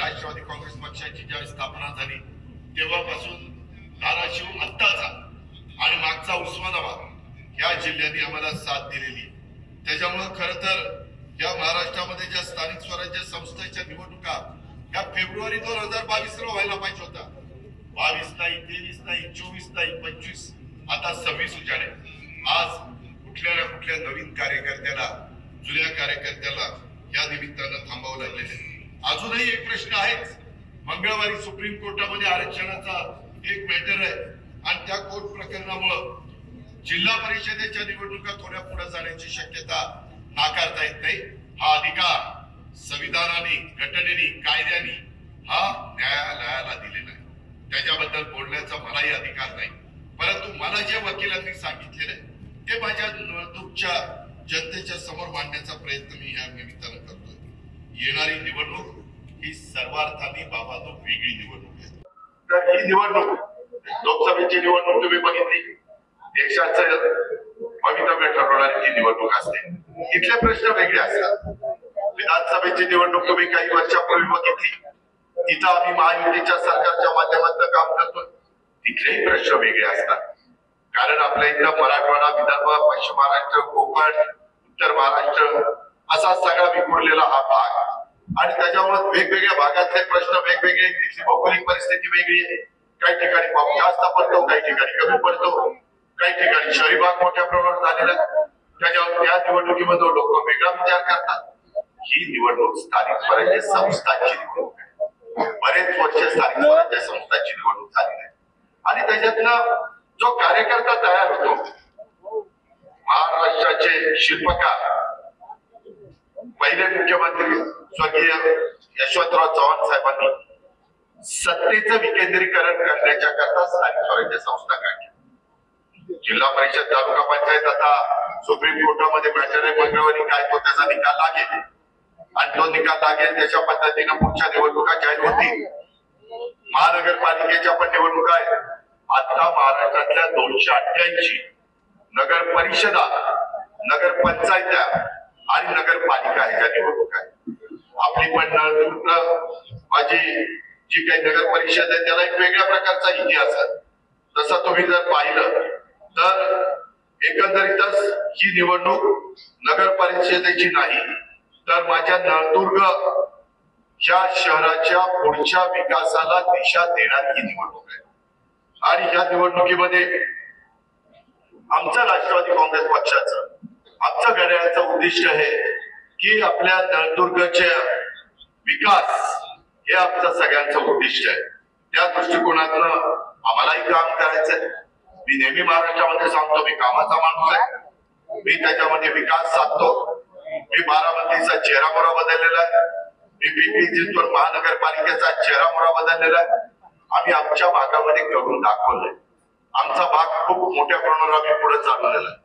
राष्ट्रवादी काँग्रेस पक्षाची ज्या स्थापना झाली तेव्हापासून धाराशिव आत्ताचा आणि मागचा उस्मानाबाद या जिल्ह्यांनी आम्हाला साथ दिलेली. त्याच्यामुळे खरं तर या महाराष्ट्रामध्ये ज्या स्थानिक स्वराज्य संस्थेच्या निवडणुका या फेब्रुवारी 2022 ला व्हायला पाहिजे होता. 22 नाही, 23 नाही, 24 नाही, 25, आता 26 उजाडे. आज कुठल्या ना कुठल्या नवीन कार्यकर्त्याला, जुन्या कार्यकर्त्याला या निमित्तानं थांबावं लागलेलं आहे. अजूनही एक प्रश्न आहेच. मंगळवारी सुप्रीम कोर्टामध्ये आरक्षणाचा एक मॅटर आहे आणि त्या कोर्ट प्रकरणामुळे जिल्हा परिषदेच्या निवडणुका थोड्या पुढे जाण्याची शक्यता नाकारता येत नाही. हा अधिकार संविधानाने, घटनेने, कायद्याने हा न्यायालयाला दिलेला आहे. त्याच्याबद्दल बोलण्याचा मलाही अधिकार नाही. परंतु मला जे वकिलांनी सांगितलेलं आहे ते माझ्या निवडणूकच्या जनतेच्या समोर मांडण्याचा प्रयत्न मी या निमित्तानं करतोय. येणारी निवडणूक ही सर्वार्थाने बाबांनो वेगळी निवडणूक आहे. तर ही निवडणूक, लोकसभेची निवडणूक तुम्ही बघितली, देशाचं भवितव्य ठरवणारी ती निवडणूक असते. इथले प्रश्न वेगळे असतात. विधानसभेची निवडणूक तुम्ही काही वर्षापूर्वी बघितली, तिथं आम्ही महायुतीच्या सरकारच्या माध्यमातून काम करतो. तिथलेही प्रश्न वेगळे असतात. कारण आपल्या इथं मराठवाडा, विदर्भ, पश्चिम महाराष्ट्र, कोकण, उत्तर महाराष्ट्र असा सगळा विखुरलेला हा भाग आणि त्याच्यामुळे वेगवेगळ्या भागातले प्रश्न वेगवेगळे, तिथली भौगोलिक परिस्थिती वेगळी आहे. काही ठिकाणी पाऊस जास्त पडतो, काही ठिकाणी कमी पडतो, काही ठिकाणी शहरी भाग मोठ्या प्रमाणात झालेला आहे. त्याच्यावर त्या निवडणुकीमध्ये लोक वेगळा विचार करतात. ही निवडणूक स्थानिक स्वराज्य संस्थांची निवडणूक आहे. बरेच वर्ष स्थानिक स्वराज्य संस्थांची निवडणूक झालेली आहे आणि त्याच्यातनं जो कार्यकर्ता तयार होतो, महाराष्ट्राचे शिल्पकार पहिले मुख्यमंत्री स्वर्गीय यशवंतराव चव्हाण साहेबांनी सत्तेचं विकेंद्रीकरण करण्याच्या करता स्थानिक स्वराज्य संस्था काढल्या. जिल्हा परिषद, तालुका पंचायत आता सुप्रीम कोर्टामध्ये मॅटर आहे. मंगळवारी काय तो त्याचा निकाल लागेल आणि तो निकाल लागेल त्याच्या पद्धतीनं पुढच्या निवडणुका जाहीर होतील. महानगरपालिकेच्या पण निवडणुका आहेत. आता महाराष्ट्रातल्या 288 नगर परिषदा, नगर पंचायत्या आणि नगरपालिका ह्या निवडणुका आहेत. आपली पण माझी जी काही नगर परिषद आहे त्याला एक वेगळ्या प्रकारचा इतिहास आहे. तसा तुम्ही जर पाहिलं तर एकंदरीतच ही निवडणूक नगर परिषदेची नाही तर माझ्या नळदुर्ग या शहराच्या पुढच्या विकासाला दिशा देणारी ही निवडणूक आहे. आणि या निवडणुकीमध्ये आमचं राष्ट्रवादी काँग्रेस पक्षाचं, आमचं घड्याळाचं उद्दिष्ट आहे की आपल्या नळदुर्गचे विकास हे आमचं सगळ्यांचं उद्दिष्ट आहे. त्या दृष्टिकोनातून आम्हालाही काम करायचंय. मी नेहमी महाराष्ट्रामध्ये सांगतो मी कामाचा माणूस आहे. मी त्याच्यामध्ये विकास साधतो. मी बारामतीचा चेहरामोहरा बदललेला आहे. मी पिंपरी चिंचवड महानगरपालिकेचा चेहरामोहरा बदललेला आहे. आम्ही आमच्या भागामध्ये करून दाखवलंय. आमचा भाग खूप मोठ्या प्रमाणावर आम्ही पुढे चालवलेला आहे.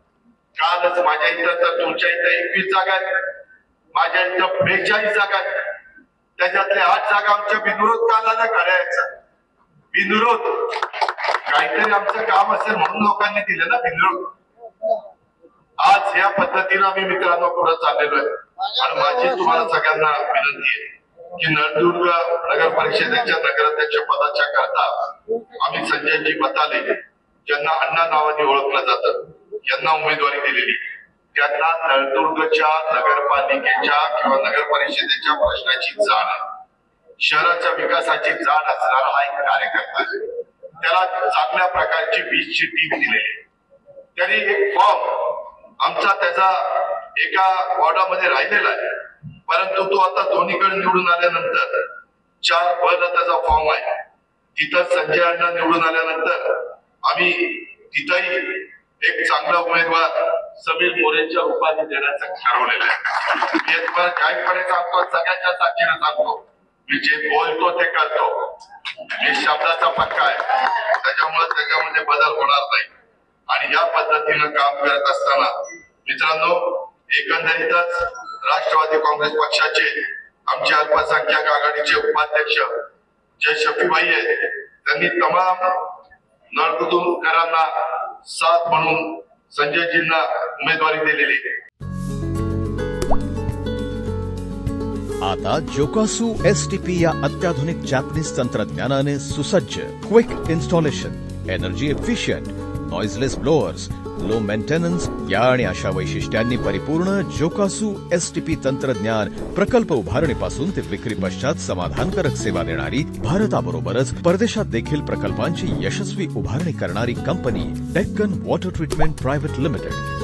कालच माझ्या इथं तर तुमच्या इथं 21 जागा आहेत, माझ्या इथं 42 जागा आहेत. त्याच्यातल्या 8 जागा आमच्या बिनविरोध कालाला काढायचा. बिनविरोध काहीतरी आमचं काम असेल म्हणून लोकांनी दिलं ना बिनविरोध. आज या पद्धतीनं आम्ही मित्रांनो पुढे चाललेलो आहे आणि माझी तुम्हाला सगळ्यांना विनंती आहे की नळदुर्ग नगर परिषदेच्या नगराध्यक्ष पदाच्या करता आम्ही संजयजी बताले, ज्यांना अण्णा नावाने ओळखलं जातं, यांना उमेदवारी दिलेली. त्यांना नळदुर्गच्या नगरपालिकेच्या किंवा नगर परिषदेच्या प्रश्नाची जाण आहे. शहराच्या विकासाची जाण असणारा हा एक कार्यकर्ता आहे. त्याला चांगल्या प्रकारची 20ची टीम दिलेली आहे. त्यांनी एक फॉर्म आमचा त्याचा एका वॉर्डामध्ये राहिलेला आहे, परंतु तो आता दोन्हीकडे निवडून आल्यानंतर 4 त्याचा फॉर्म आहे. तिथं संजय अण्णा निवडून आल्यानंतर आम्ही तिथंही एक चांगला उमेदवार समीर मोरेच्या रूपाने देण्याचं ठरवलेलं आहे. मी तुम्हाला जाहीरपणे सांगतो, सगळ्यांच्या साक्षीने सांगतो, मी जे बोलतो ते करतो. मी शब्दाचा पक्का आहे, त्याच्यामध्ये बदल होणार नाही. आणि या पद्धतीनं काम करत असताना मित्रांनो, एकंदरीतच राष्ट्रवादी काँग्रेस पक्षाचे आमचे अल्पसंख्याक आघाडीचे उपाध्यक्ष जे शफीभाई आहेत, त्यांनी तमाम नळदुर्गकरांना साथ म्हणून संजयजींना उमेदवारी दिलेली. आता जोकासू STP या अत्याधुनिक जॅपनीज तंत्रज्ञानाने सुसज्ज, quick installation, energy efficient, noiseless blowers, low maintenance या आणि अशा वैशिष्ट्यांनी परिपूर्ण जोकासू STP तंत्रज्ञान प्रकल्प उभारणीपासून ते विक्री पश्चात समाधानकारक सेवा देणारी, भारताबरोबरच परदेशात देखील प्रकल्पांची यशस्वी उभारणी करणारी company Deccan water treatment private limited.